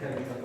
caricatori.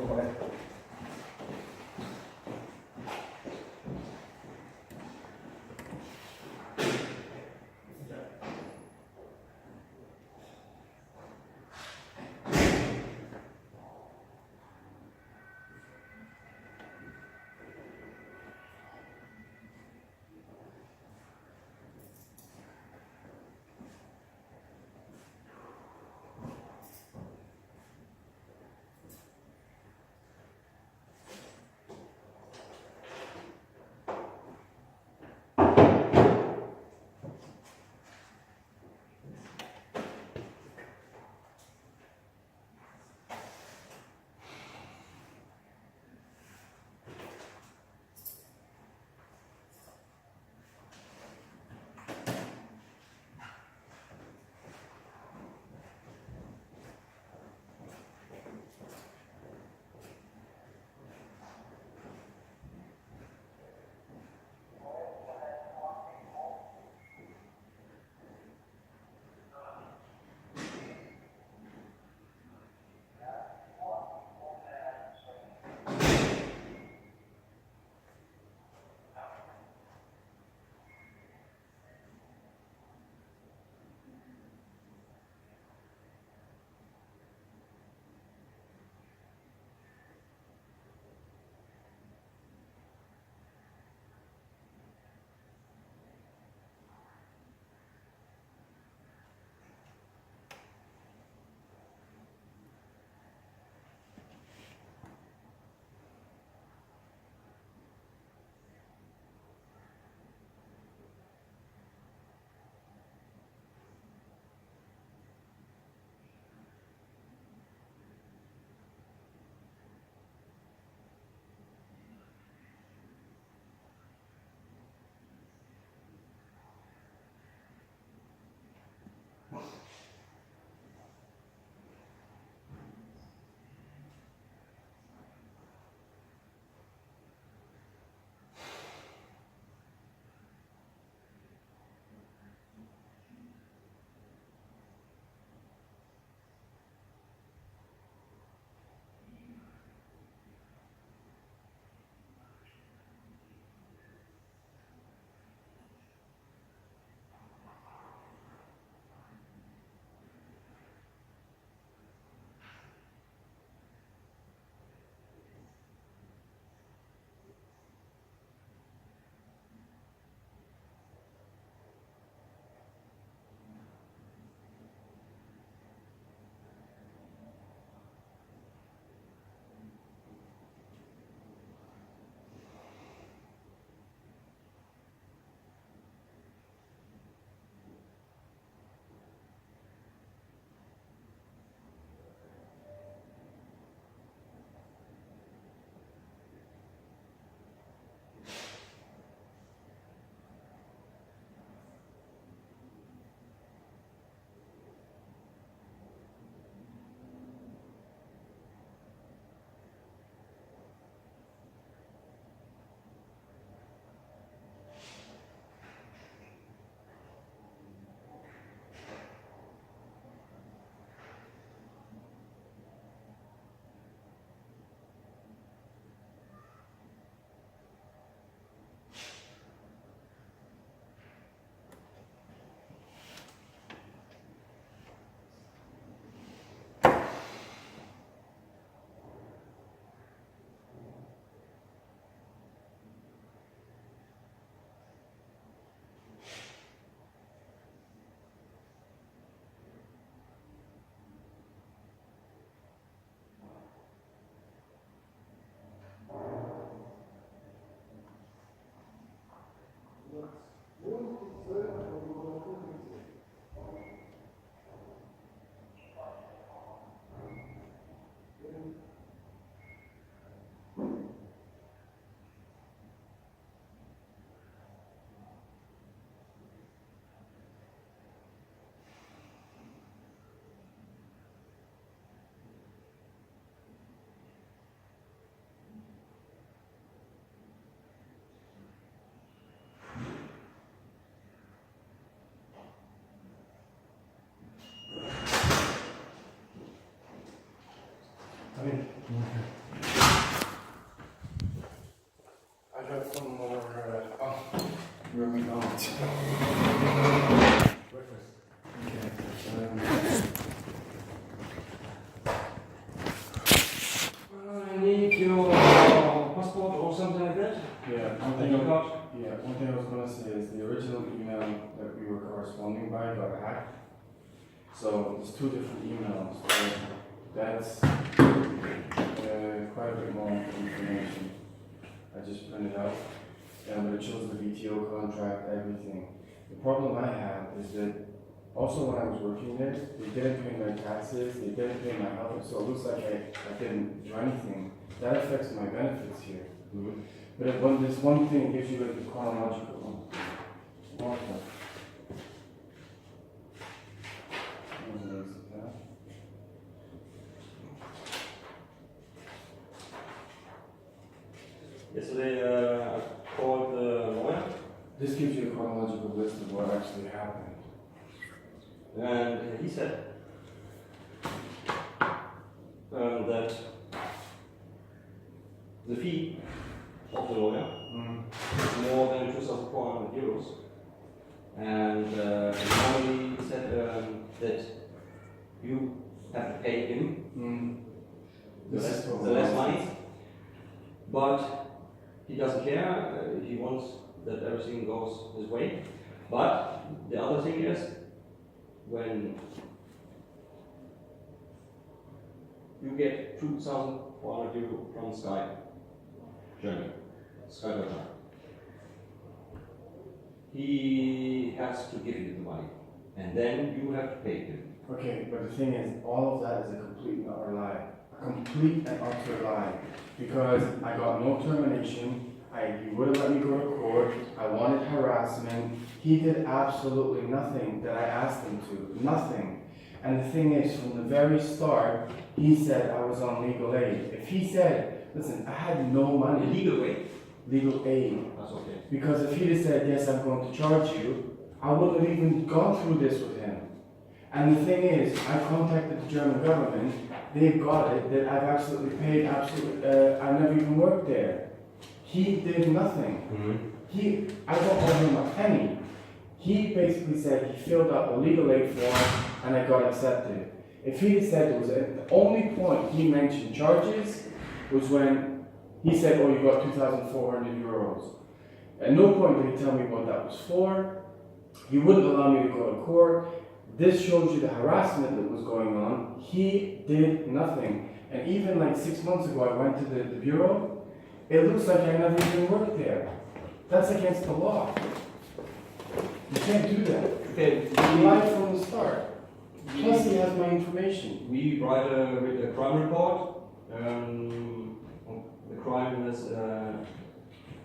second. I got some more, where we going? Breakfast. Okay. I need your passport or something like that? Yeah, one thing I was going to say is the original email that we were corresponding by got hacked. So there's two different emails. So that's quite a bit more information. I just printed out, but it shows the VTO contract, everything. The problem I have is that also when I was working there, they didn't pay my taxes, they didn't pay my health, so it looks like I didn't do anything. That affects my benefits here. Mm-hmm. But when this one thing gives you like the chronological one. Yesterday I called the lawyer. This gives you a chronological list of what actually happened. And he said that the fee of the lawyer is more than 2,400 euros. And normally he said that you have to pay him the less money. But he doesn't care, he wants that everything goes his way. But the other thing is, when you get 2,400 euro from Sky, Germany, Sky Deutschland, he has to give you the money, and then you have to pay him. Okay, but the thing is, all of that is a complete and utter lie. A complete and utter lie. Because I got no termination, he wouldn't let me go to court, I wanted harassment, he did absolutely nothing that I asked him to, nothing. And the thing is, from the very start, he said I was on legal aid. If he said, listen, I had no money. Legal aid? Legal aid. That's okay. Because if he'd have said, yes, I'm going to charge you, I wouldn't have even gone through this with him. And the thing is, I contacted the German government, they've got it, that I've absolutely paid, I never even worked there. He did nothing. I don't owe him a penny. He basically said he filled out a legal aid form and I got accepted. If he had said the only point he mentioned charges was when he said, oh, you got 2,400 euros. At no point did he tell me what that was for. He wouldn't allow me to go to court. This shows you the harassment that was going on. He did nothing. And even like 6 months ago, I went to the bureau. It looks like I never even worked there. That's against the law. You can't do that. Okay. He lied from the start. Plus he has my information. We write a crime report. The crime is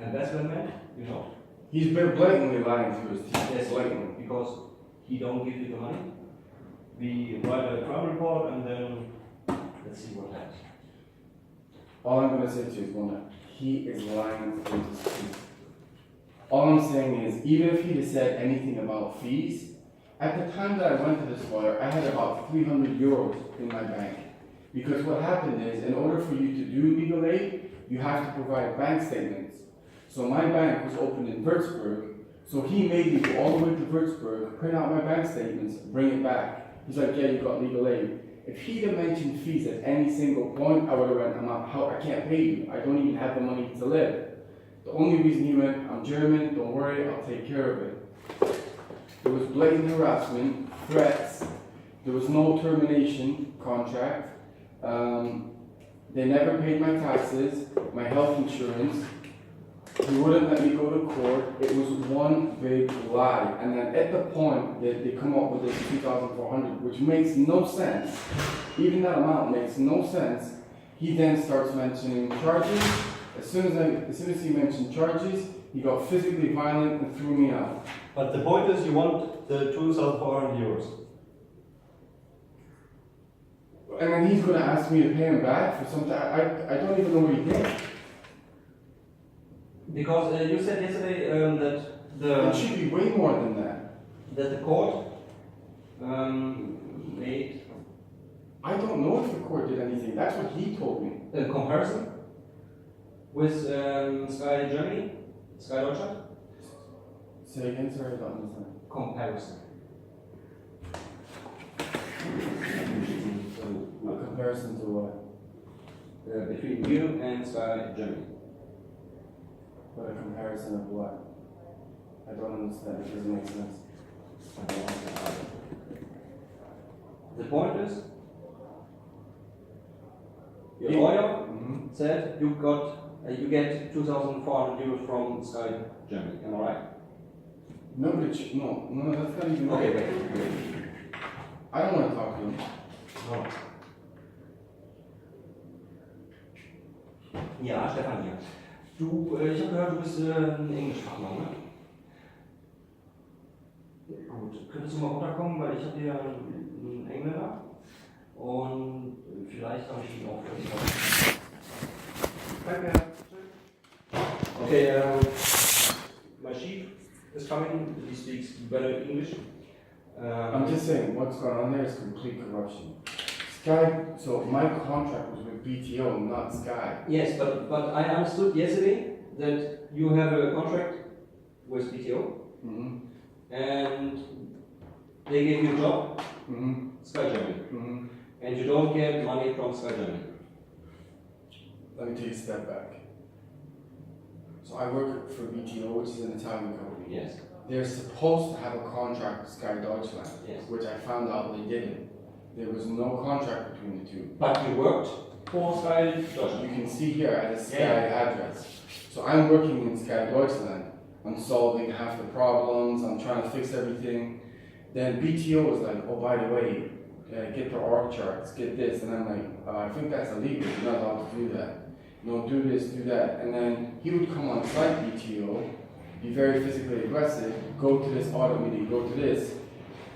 investment man, you know. He's been blatantly lying to his teeth. Yes, blatantly. Because he don't give you the money. We write a crime report and then let's see what happens. All I'm going to say to you is one, he is lying through his teeth. All I'm saying is, even if he'd have said anything about fees, at the time that I went to this lawyer, I had about 300 euros in my bank. Because what happened is, in order for you to do legal aid, you have to provide bank statements. So my bank was opened in Würzburg, so he made me go all the way to Würzburg, print out my bank statements, bring it back. He's like, yeah, you got legal aid. If he'd have mentioned fees at any single point, I would have went, I can't pay you. I don't even have the money to live. The only reason he went, I'm German, don't worry, I'll take care of it. There was blatant harassment, threats, there was no termination contract, they never paid my taxes, my health insurance, he wouldn't let me go to court. It was one big lie. And then at the point that they come up with this 2,400, which makes no sense, even that amount makes no sense, he then starts mentioning charges. As soon as he mentioned charges, he got physically violent and threw me out. But the point is, you want the 2,400 euros. And then he's going to ask me to pay him back for something. I don't even know what he did. Because you said yesterday it should be way more than that. That the court made I don't know if the court did anything. That's what he told me. In comparison with Sky Germany, Sky Deutschland? Say again, sorry, I don't understand. Comparison. A comparison to what? Between you and Sky Germany. But a comparison of what? I don't understand. It doesn't make sense. The point is, your lawyer said you get 2,400 euros from Sky Germany. Am I right? No, that's not even Okay, right. wait. I don't want to talk to him. No. Ja, Stefan hier. Ich habe gehört, du bist ein Englischfachmann, ne? Gut, könntest du mal runterkommen, weil ich habe hier einen Engländer und vielleicht habe ich ihn auch für dich. Danke. Okay, my chief is coming. He speaks better English. I'm just saying, what's going on there is complete corruption. Sky, so my contract was with BTO, not Sky. Yes, but I understood yesterday that you have a contract with BTO and they gave you a job, Sky Germany, and you don't get money from Sky Germany. Let me take a step back. So I work for BTO, which is an Italian company. Yes. They're supposed to have a contract with Sky Deutschland, Yes. which I found out they didn't. There was no contract between the two. But you worked for Sky You Deutschland. can see here at a Sky address. So I'm working in Sky Deutschland. I'm solving half the problems. I'm trying to fix everything. Then BTO was like, oh, by the way, get the org charts, get this. And I'm like, I think that's illegal. You're not allowed to do that. No, do this, do that. And then he would come on site, BTO, be very physically aggressive, go to this audit meeting, go to this.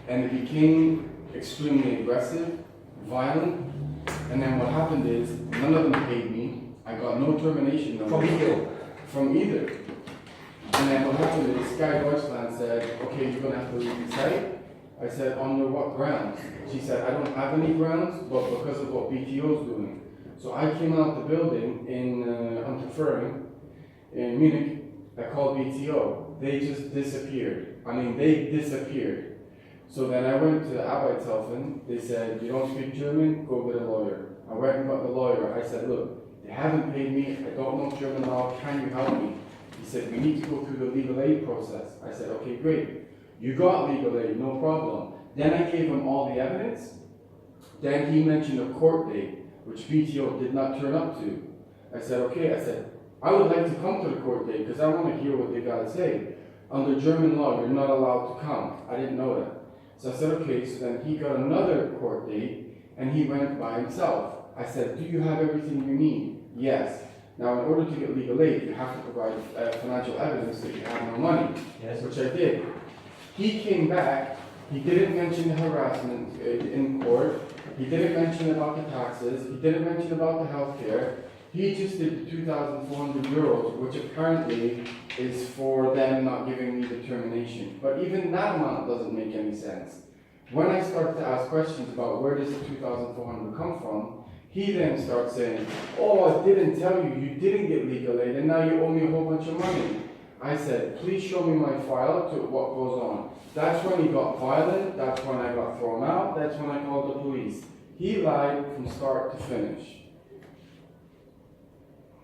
And it became extremely aggressive, violent. And then what happened is, none of them paid me. I got no termination notice. From BTO? From either. And then what happened is, Sky Deutschland said, okay, you're gonna have to leave the site. I said, under what grounds? She said, I don't have any grounds, but because of what BTO is doing. So I came out the building in Hannover, in Munich. I called BTO. They just disappeared. I mean, they disappeared. So then I went to the Arbeitshelfen. They said, you don't speak German? Go get a lawyer. I went and got the lawyer. I said, look, they haven't paid me. I don't know German law. Can you help me? He said, we need to go through the legal aid process. I said, okay, great. You got legal aid, no problem. Then I gave him all the evidence. Then he mentioned a court date, which BTO did not turn up to. I said, okay, I would like to come to the court date because I want to hear what they got to say. Under German law, you're not allowed to come. I didn't know that. So I said, okay, so then he got another court date and he went by himself. I said, do you have everything you need? Yes. Now, in order to get legal aid, you have to provide financial evidence that you have no money, Yes. which I did. He came back, he didn't mention the harassment in court, he didn't mention about the taxes, he didn't mention about the health care. He just did the 2,400 euros, which apparently is for them not giving me the termination. But even that amount doesn't make any sense. When I start to ask questions about where does the 2,400 come from, he then starts saying, oh, I didn't tell you, you didn't get legal aid, and now you owe me a whole bunch of money. I said, please show me my file to what goes on. That's when he got violent, that's when I got thrown out, that's when I called the police. He lied from start to finish.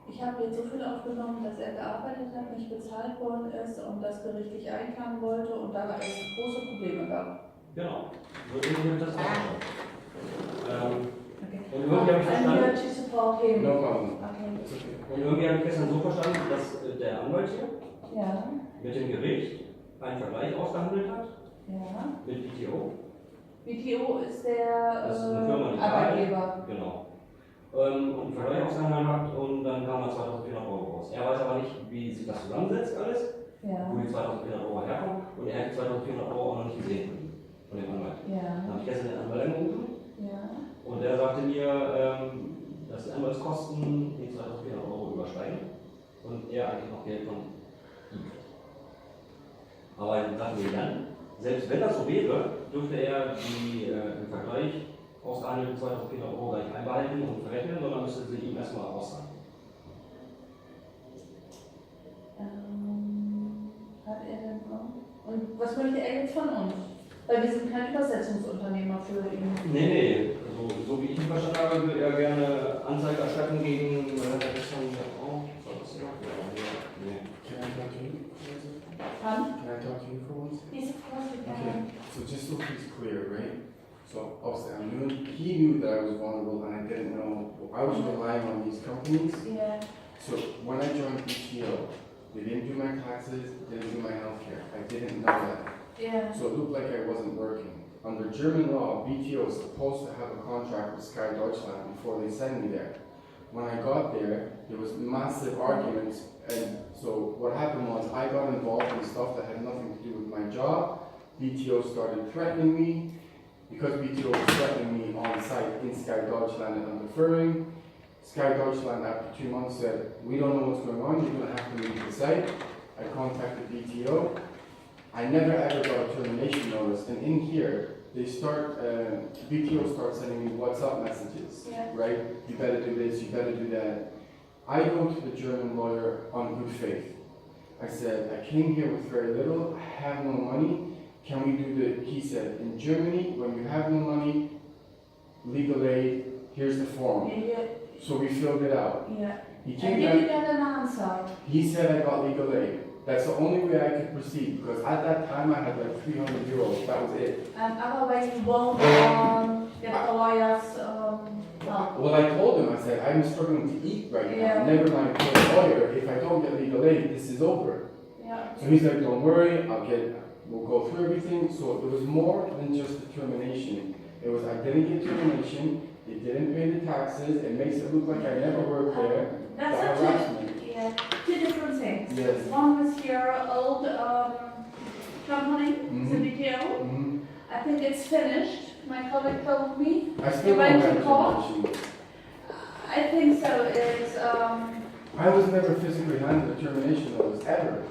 Ich habe jetzt so viel aufgenommen, dass er gearbeitet hat, nicht bezahlt worden ist und das gerichtlich einklagen wollte und dabei es große Probleme gab. Genau. So irgendwie das auch. Okay. Und irgendwie habe ich I'm here verstanden, to support him. No problem. Okay. It's okay. und irgendwie habe ich gestern so verstanden, dass der Anwalt hier Ja, mit dem Gericht einen Vergleich ausgehandelt hat ja. mit BTO. BTO ist der Das ist eine Firma in Italien. Arbeitgeber. Genau. Und einen Vergleich ausgehandelt hat und dann kam da 2.400 Euro raus. Er weiß aber nicht, wie sich das zusammensetzt alles, Ja, wo die 2.400 Euro herkommen und er hat die 2.400 Euro auch noch nicht gesehen von dem Anwalt. Dann ja, habe ich gestern den Anwalt angerufen ja. und der sagte mir, dass die Anwaltskosten die 2.400 Euro übersteigen und er eigentlich noch Geld von ihm. Aber dann sagten wir dann, selbst wenn das so wäre, dürfte er die im Vergleich ausgehandelte eine, 2, 3, 4 Euro gleich einbehalten und verrechnen, sondern müsste sie ihm erstmal auszahlen. Hat er denn auch? Und was möchte er jetzt von uns? Weil wir sind kein Übersetzungsunternehmer für ihn. Nee, also so wie ich ihn verstanden habe, würde er gerne Anzeige erstatten gegen oh, was ist das? Nee. Can I talk to you? Pardon? Can I talk to you for once? Yes, of course we Okay, can. so just so he's clear, right? So obviously he knew that I was vulnerable and I didn't know. I was relying on these companies. Yeah. So when I joined BTO, they didn't do my taxes, didn't do my healthcare. I didn't know that. Yeah. So it looked like I wasn't working. Under German law, BTO is supposed to have a contract with Sky Deutschland before they send me there. When I got there was massive arguments, and so what happened was I got involved in stuff that had nothing to do with my job. BTO started threatening me. Because BTO was threatening me on site in Sky Deutschland and I'm deferring, Sky Deutschland after 2 months said, we don't know what's going on, you're going to have to leave the site. I contacted BTO. I never ever got a termination notice, and in here, they start, BTO starts sending me WhatsApp messages, Yeah. right? You better do this, you better do that. I go to the German lawyer on good faith. I said, I came here with very little, I have no money. Can we do he said, in Germany, when you have no money, legal aid, here's the form. Yeah. So we filled it out. Yeah. He And came did you back, get an answer? he said I got legal aid. That's the only way I could proceed, because at that time I had like 300 euros, that was it. And otherwise you won't get the lawyer's help. Well, I told him, I said, I'm struggling to eat right Yeah. now, never mind for a lawyer, if I don't get legal aid, this is over. Yeah. So he's like, don't worry, we'll go through everything. So it was more than just the termination. It was, I didn't get termination, they didn't pay the taxes, it makes it look like I never worked there. That's The actually harassment. yeah, two different things. Yes. One was your old company, CBTO. Mm-hmm. I think it's finished. My colleague told me. I still You don't went have to court? termination. I think so. It's I was never physically handed a termination notice, ever.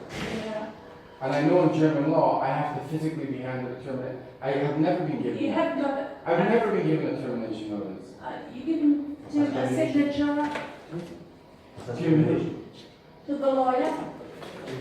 yeah. And I know in German law, I have to physically be handed a termination. I have never been given You one. haven't got it. I've never been given a termination notice. You can do a signature Termination. to the lawyer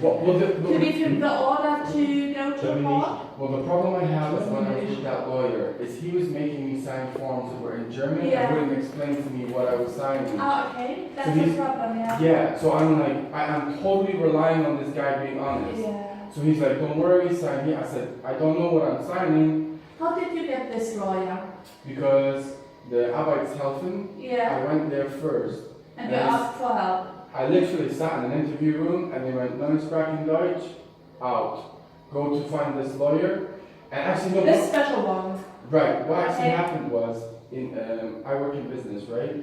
Well, to give him the order to go to court. well, the problem I have is when I was with that lawyer, is he was making me sign forms that were in German Yeah. and wouldn't explain to me what I was signing. Ah, okay. That's So the he's- problem, yeah. Yeah, so I'm like, I'm totally relying on this guy being honest. Yeah. So he's like, don't worry, sign here. I said, I don't know what I'm signing How did you get this lawyer? because the Arbeitshelfen, Yeah. I went there first. And you Yes. asked for help. I literally sat in an interview room and they went, no, sprechen Deutsch, out. Go to find this lawyer. And actually, no, This special one. right, what actually Okay. happened was, I work in business, right?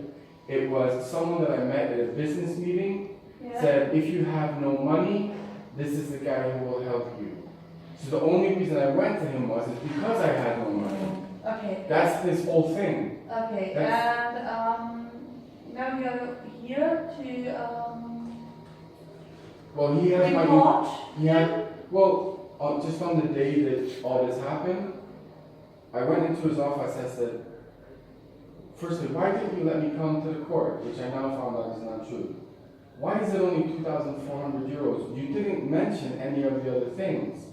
It was someone that I met at a business meeting, Yeah. said, if you have no money, this is the guy who will help you. So the only reason I went to him was because I had no money. Okay. That's this whole thing. Okay. That's- And now you're here to Well, he has my, report. yeah, well, just on the day that all this happened, I went into his office, I said, firstly, why didn't you let me come to the court, which I now found out is not true. Why is it only 2,400 euros? You didn't mention any of the other things.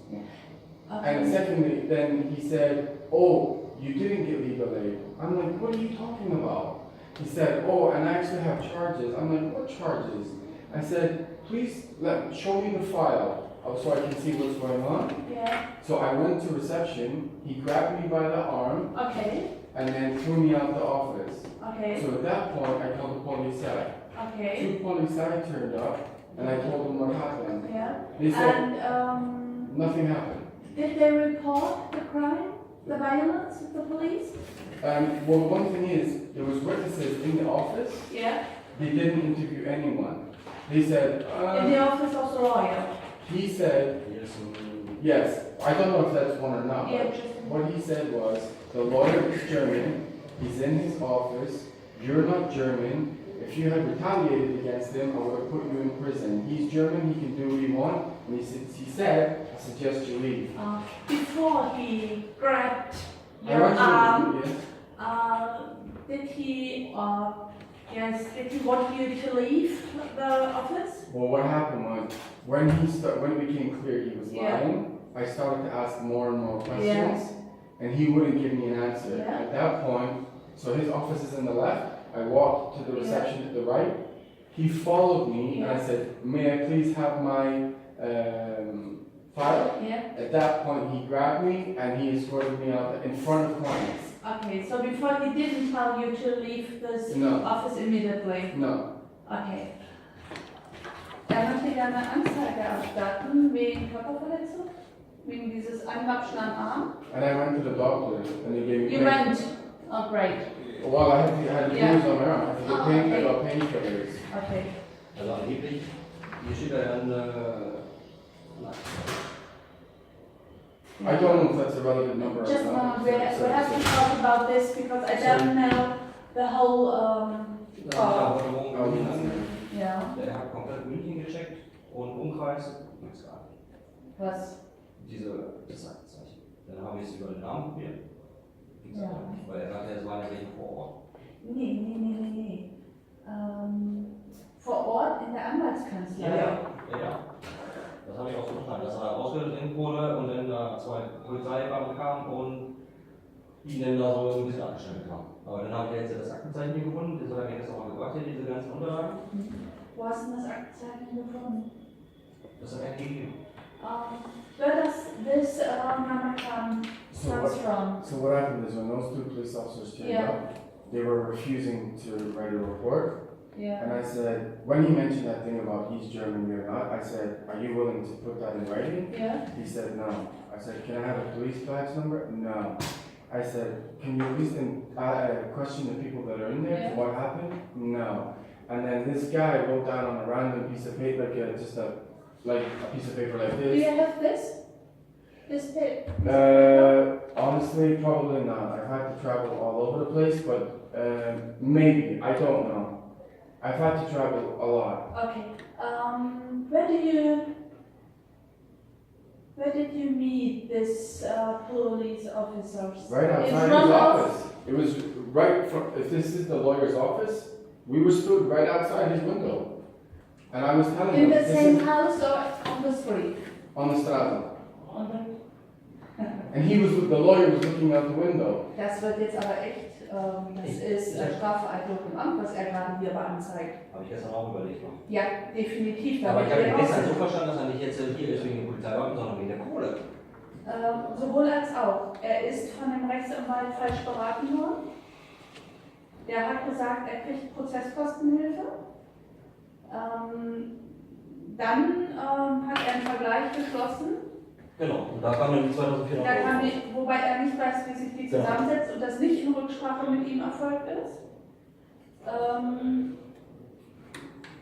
And Okay. secondly, then he said, oh, you didn't get legal aid. I'm like, what are you talking about? He said, oh, and I actually have charges. I'm like, what charges? I said, please show me the file so I can see what's going on. Yeah. So I went to reception, he grabbed me by the arm Okay. and then threw me out the office. Okay. So at that point, I called the Polizei. Okay. 2 Polizei turned up and I told them what happened. Yeah. They said, And nothing happened. did they report the crime, the violence of the police? Well, one thing is, there was witnesses in the office. Yeah. They didn't interview anyone. They said, In the office of the lawyer. he said, Yes. yes, I don't know if that's one or not. Yeah. But what he said was, the lawyer is German, he's in his office, you're not German. If you had retaliated against him, I would have put you in prison. He's German, he can do what he wants. And he said, I suggest you leave. Before he grabbed I your want you to arm, leave, yes. did he want you to leave the office? Well, what happened was when it became clear he was Yeah. lying, I started to ask more and more questions, Yeah. and he wouldn't give me an answer. Yeah. At that point, so his office is in the left. I walked to the reception to the right. He followed me, and I said, "May I please have my file?" Yeah. At that point, he grabbed me and he escorted me out in front of clients. Okay, so before he didn't tell you to leave this No. office immediately? No. Okay. Er möchte gerne eine Anzeige erstatten wegen Körperverletzung, wegen dieses Anwapschen am Arm. And I went to the doctor, and they gave me. You went? Oh, great. Well, I had to Yeah. use on my arm. I had to get pain. I got painkillers. Okay. Also angeblich, hier steht ja dann, I don't know if that's a relevant number or Just a not. moment, we have to talk about this because I don't know the whole. da habe ich heute Morgen Oh, München angerufen. Ja. Der hat komplett München gecheckt und Umkreis, nichts gar nicht. Was? Das Aktenzeichen. Dann haben wir es über den Namen probiert. Gibt's Ja. aber nicht, weil er sagte, es waren ja welche vor Ort. Nee. Vor Ort in der Anwaltskanzlei. Ja. Das habe ich auch so verstanden, dass er ausgelenkt wurde und dann da 2 Polizeibeamte kamen und ihn dann da so ein bisschen abgeschnitten haben. Aber dann habe ich jetzt das Aktenzeichen hier gefunden, das hat er mir gestern mal gebracht, hier diese ganzen Unterlagen. Wo hast du das Aktenzeichen gefunden? Das hat er gegeben. Where does this number comes from? So what happened is when those 2 police officers turned Yeah. up, they were refusing to write a report. Yeah. And I said, when he mentioned that thing about East Germany or not, I said, "Are you willing to put that in writing?" Yeah. He said, "No." I said, "Can I have a police badge number?" No. I said, "Can you at least question the people that are in there? Yeah. What happened?" No. And then this guy wrote down on a random piece of paper, like just a piece of paper like Do you this. have this? This bit? Honestly, probably not. I've had to travel all over the place, but maybe, I don't know. I've had to travel a lot. Okay. Where did you meet this police officers? Right In outside front his of- office. It was right from, if this is the lawyer's office, we were stood right outside his window. And I was telling In him, the this same is house or on the street? on the Straße. On the And the lawyer was looking out the window. Das wird jetzt aber echt, das ist Strafvereitelung im Amt, was er gerade hier beanzeigt. Habe ich gestern auch überlegt noch. Ja, definitiv. da Aber wird ich habe er ihn gestern raus- so verstanden, dass er nicht jetzt hier ist wegen den Polizeibeamten, sondern wegen der Kohle. Sowohl als auch. Er ist von dem Rechtsanwalt falsch beraten worden. Der hat gesagt, er kriegt Prozesskostenhilfe. Dann hat er einen Vergleich geschlossen. Genau, und da kam dann die 2400 Da kam Euro. wobei er nicht weiß, wie sich die Genau. zusammensetzt und das nicht in Rücksprache mit ihm erfolgt ist.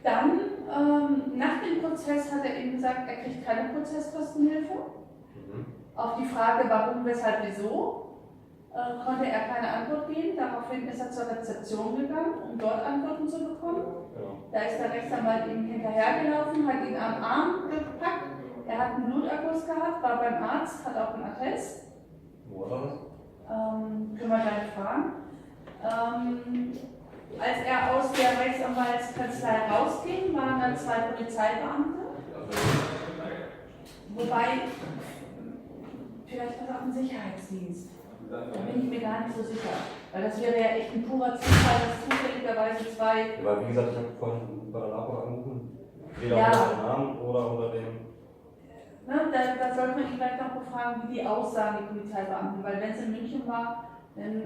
Dann, nach dem Prozess hat er ihm gesagt, er kriegt keine Prozesskostenhilfe. Auf die Frage, warum, weshalb, wieso, konnte er keine Antwort geben. Daraufhin ist er zur Rezeption gegangen, um dort Antworten zu bekommen. Genau. Da ist der Rechtsanwalt ihm hinterhergelaufen, hat ihn am Arm gepackt. Er hat einen Bluterguss gehabt, war beim Arzt, hat auch einen Attest. Wo war das? Können wir gleich fragen. Als er aus der Rechtsanwaltskanzlei rausging, waren dann 2 Polizeibeamte. Wobei, vielleicht war es auch ein Sicherheitsdienst. Da bin ich mir gar nicht so sicher. Weil das wäre ja echt ein purer Zufall, dass zufälligerweise 2. Ja, weil wie gesagt, ich habe vorhin bei der Nachbar angerufen. Weder Ja. unter dem Namen oder unter dem. Ne, da sollte man ihn vielleicht noch befragen, wie die aussahen, die Polizeibeamten. Weil wenn es in München war, dann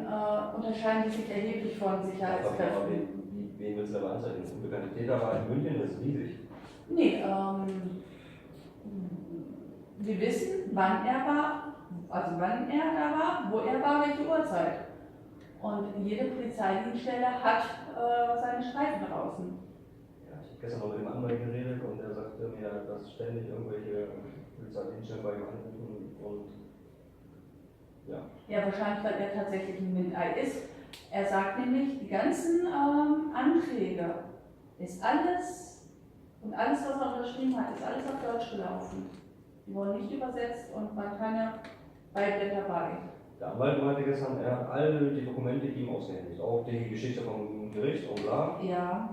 unterscheiden die sich erheblich von Aber Sicherheitskräften. wen willst du aber anzeigen? Das unbekannte Täter war in München, das ist riesig. Nee, wir wissen, wann er war, also wann er da war, wo er war, welche Uhrzeit. Und jede Polizeidienststelle hat seine Streifen draußen. Ja, ich habe gestern noch mit dem Anwalt geredet und er sagte mir, dass ständig irgendwelche Polizeidienststellen bei ihm anrufen und ja. Ja, wahrscheinlich, weil er tatsächlich ein MINT-Ei ist. Er sagt nämlich, die ganzen Anträge ist alles und alles, was er unterschrieben hat, ist alles auf Deutsch gelaufen. Die wurden nicht übersetzt und man keine Beiblätter bei. Der Anwalt meinte gestern, er hat alle die Dokumente ihm ausgehändigt, auch die Geschichte vom Gericht und bla. Ja.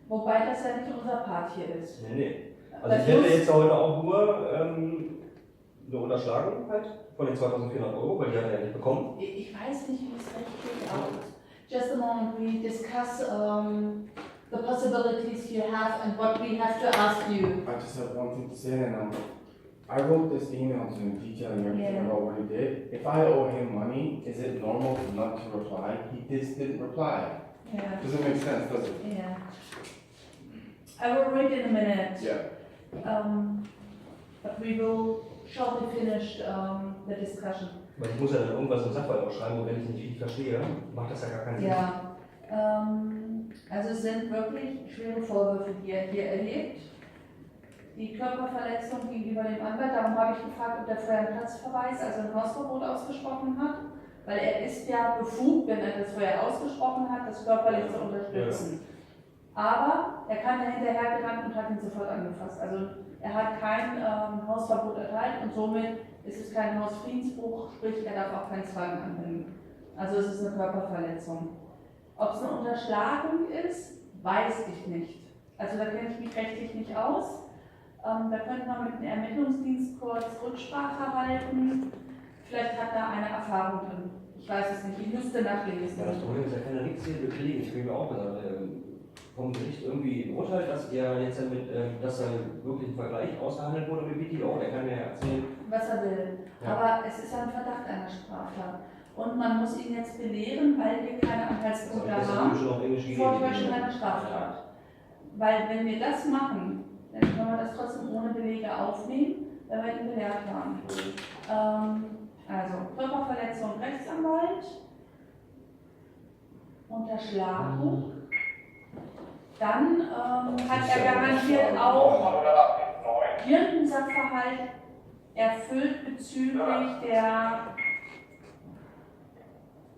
Wobei das ja nicht unser Part hier ist. Nee. Also Das ich hätte muss- jetzt heute auch nur eine Unterschlagenheit von den 2.400 Euro, weil die hat er ja nicht bekommen. Ich weiß nicht, wie es rechtlich aussieht. Just a moment, we discuss the possibilities you have and what we have to ask you. I just have one thing to say now. I wrote this email to him detailing everything Yeah. about what he did. If I owe him money, is it normal not to reply? He just didn't reply. Yeah. Doesn't make sense, does it? Yeah. I will read in a minute. Yeah. But we will shortly finish the discussion. Weil ich muss ja dann irgendwas im Sachverhalt ausschreiben und wenn ich nicht richtig verstehe, macht das ja gar keinen Sinn. Ja. Also es sind wirklich schwere Vorwürfe, die er hier erlebt. Die Körperverletzung gegenüber dem Anwalt, darum habe ich gefragt, ob der vorher einen Platzverweis, also ein Hausverbot ausgesprochen hat, weil er ist ja befugt, wenn er das vorher ausgesprochen hat, das körperlich zu unterstützen. Aber er kam ja hinterher gerannt und hat ihn sofort angefasst. Also er hat kein Hausverbot erteilt und somit ist es kein Hausfriedensbruch, sprich er darf auch keinen Zwang anwenden. Also es ist eine Körperverletzung. Ob es eine Unterschlagung ist, weiß ich nicht. Also da kenne ich mich rechtlich nicht aus. Da könnte man mit dem Ermittlungsdienst kurz Rücksprache halten. Vielleicht hat da eine Erfahrung drin. Ich weiß es nicht, ich müsste nachlesen. Ja, das Problem ist, er kann ja nichts hier bekriegen. Ich kriege mir auch gesagt, vom Gericht irgendwie ein Urteil, dass er jetzt damit, dass da wirklich ein Vergleich ausgehandelt wurde mit BTO. Der kann mir erzählen, was er will. Ja. Aber es ist ja ein Verdacht einer Straftat. Und man muss ihn jetzt belehren, weil wir keine Anhaltspunkte das ist haben, schon auf Englisch gegeben. Vortäuschung einer Straftat. Weil wenn wir das machen, dann können wir das trotzdem ohne Belege aufnehmen, weil wir ihn belehrt haben. Also Körperverletzung, Rechtsanwalt, Unterschlagung. Dann hat er garantiert auch irgendeinen Sachverhalt erfüllt bezüglich der.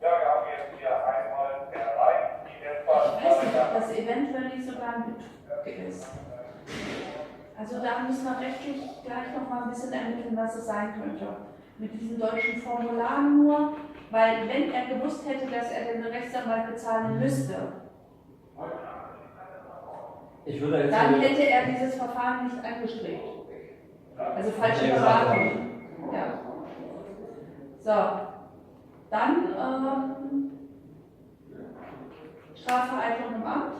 Ja, wir haben jetzt hier einmal erreicht, die Ich weiß nicht, ob etwas. das eventuell nicht sogar ein Betrug ist. Also da müssen wir rechtlich gleich noch mal ein bisschen ermitteln, was es sein könnte. Mit diesen deutschen Formularen nur, weil wenn er gewusst hätte, dass er den Rechtsanwalt bezahlen müsste, Ich würde jetzt dann hätte er dieses Verfahren nicht angestrebt. Also falsche Beratung. Ja. So. Dann Strafvereitelung im Amt.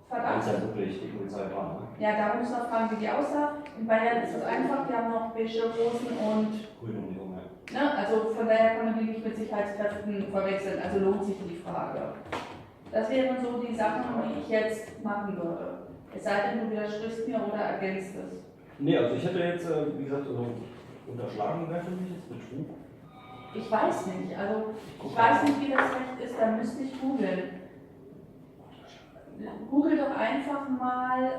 das Verdacht. ist ja wirklich die Polizei war. Ne? Ja, da muss ich noch fragen, wie die aussah. In Bayern ist es einfach, die haben noch beige Hosen und, Grüne Uniform, ja. ne, also von daher kann man die nicht mit Sicherheitskräften verwechseln, also lohnt sich die Frage. Das wären so die Sachen, die ich jetzt machen würde. Es sei denn, du widersprichst mir oder ergänzt es. Nee, also ich hätte jetzt, wie gesagt, so unterschlagen wäre für mich jetzt Betrug. Ich weiß nicht, also ich weiß nicht, wie das Recht ist, da müsste ich googeln. Google doch einfach mal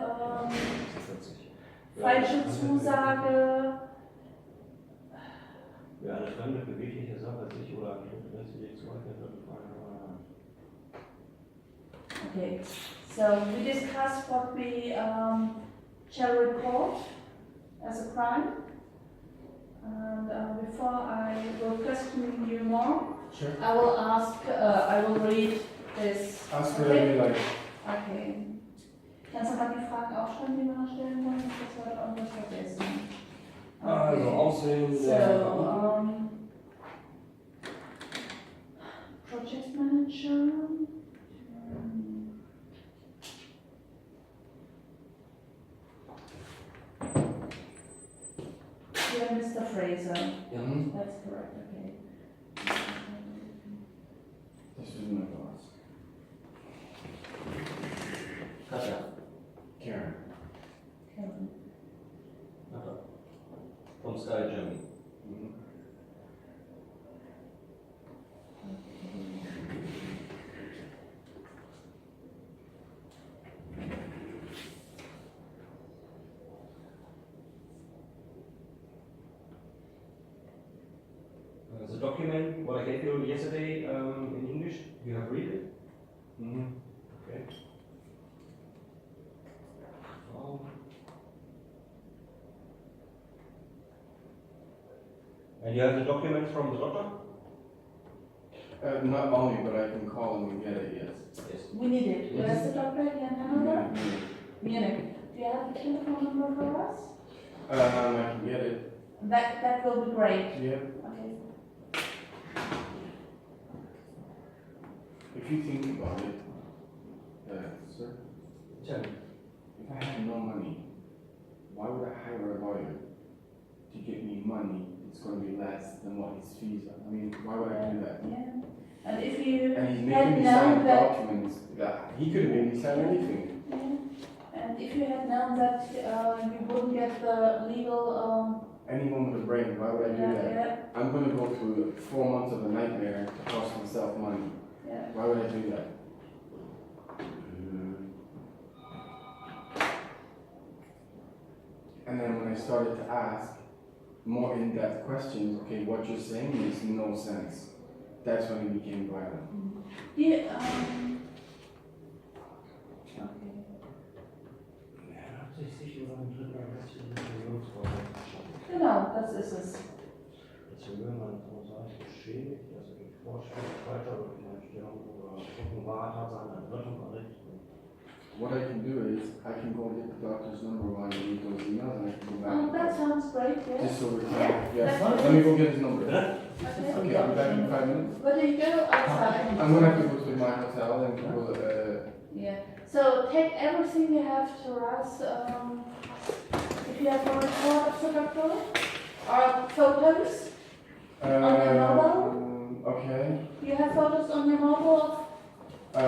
40. falsche Zusage. Wer eine fremde bewegliche Sache sich oder ein grundsätzlich zueignet wird, Okay, so we discussed what we shall report as a crime. And before I will question you more, Sure. I will ask, I will read this. Ask whatever you like. Okay. Kannst du mal die Fragen aufschreiben, die wir noch stellen wollen? Das wird irgendwas vergessen. Also Aussehen So, der Project Manager. Yeah, Mr. Fraser. Ja. That's correct, okay. This was my boss. Katja. Karen. Kevin. Von Sky Germany. The document what I gave you yesterday in English, you have read it? Mm-hmm. Okay. And you have the document from the doctor? Not only, but I can call him and get it, yes. Yes. We need it. Where's the doctor here in Hannover? Mm. Munich. Do you have the telephone number for us? I can get it. That will be great. Yeah. Okay. If you think about it, sir, Tell me. if I had no money, why would I hire a lawyer to get me money? It's going to be less than what his fees are. I mean, why would I do that? Yeah. And if you And he's had making me known sign that, documents that he could have made me sign anything. yeah. And if you had known that you wouldn't get the legal, Anyone with a brain, why would I do that? yeah, I'm going to go through 4 months of a nightmare to cost myself money. yeah. Why would I do that? And then when I started to ask more in-depth questions, okay, what you're saying makes no sense. That's when it became violent. Yeah, okay. Er hat sich sicher über einen dritten Investitionsvorgang geschaffen. Genau, das ist es. Jetzt will man Polizei beschädigt, also die Vorschrift weiter über die Einstellung oder Offenbar hat seine Errettung errichtet. What I can do is, I can go get the doctor's number while I read those emails and I can go back. Oh, that sounds great, yes. Just so we're Yeah, clear. Yes, that's let me go get his number. Bitte? Okay. Okay, I'll be back in 5 minutes. Where do you go? Outside. I'm gonna have to go to my hotel and go, Yeah. So take everything you have to us. If you have a report of the doctor or photos, okay. you have photos on your mobile. I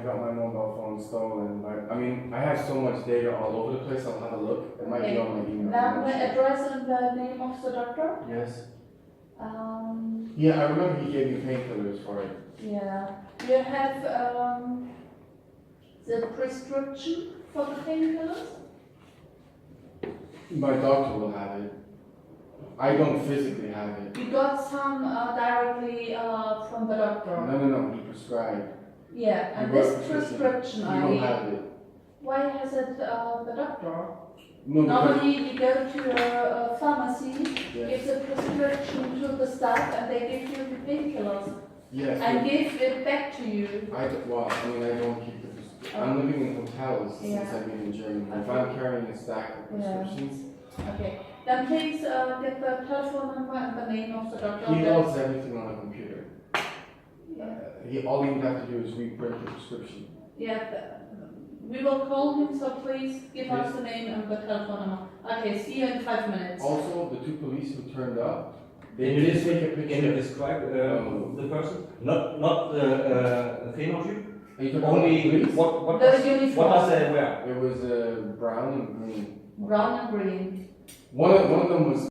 got my mobile phone stolen. I mean, I have so much data all over the place. I'll have a look. It might be Okay. on my email. Now the address and the name of the doctor. Yes. Um, Yeah, I remember he gave me painkillers for it. yeah. You have the prescription for the painkillers. My doctor will have it. I don't physically have it. You got some directly from the doctor. No. He prescribed. Yeah, and You got this prescription, He don't have it. why has it the doctor? No, because Normally you go to a pharmacy, yes, give the prescription to the staff and they give you the painkillers yes. and give it back to you. I don't keep the prescription. I'm living in hotels since Yeah. I've been in Germany. If Okay. I'm carrying a stack of Yeah. prescriptions, Okay, then please get the telephone number and the name of the doctor. he does everything on a computer. Yeah, All he would have to do is reprint the prescription. yeah. We will call him, so please give us the name and the telephone number. Okay, see you in 5 minutes. Also, the 2 police who turned up, Can they you did just take a Can you picture. describe the person? Not the phenotype. Are you talking about Only the police? what The does uniform. they wear? It was brown and green. Brown and green. One of them was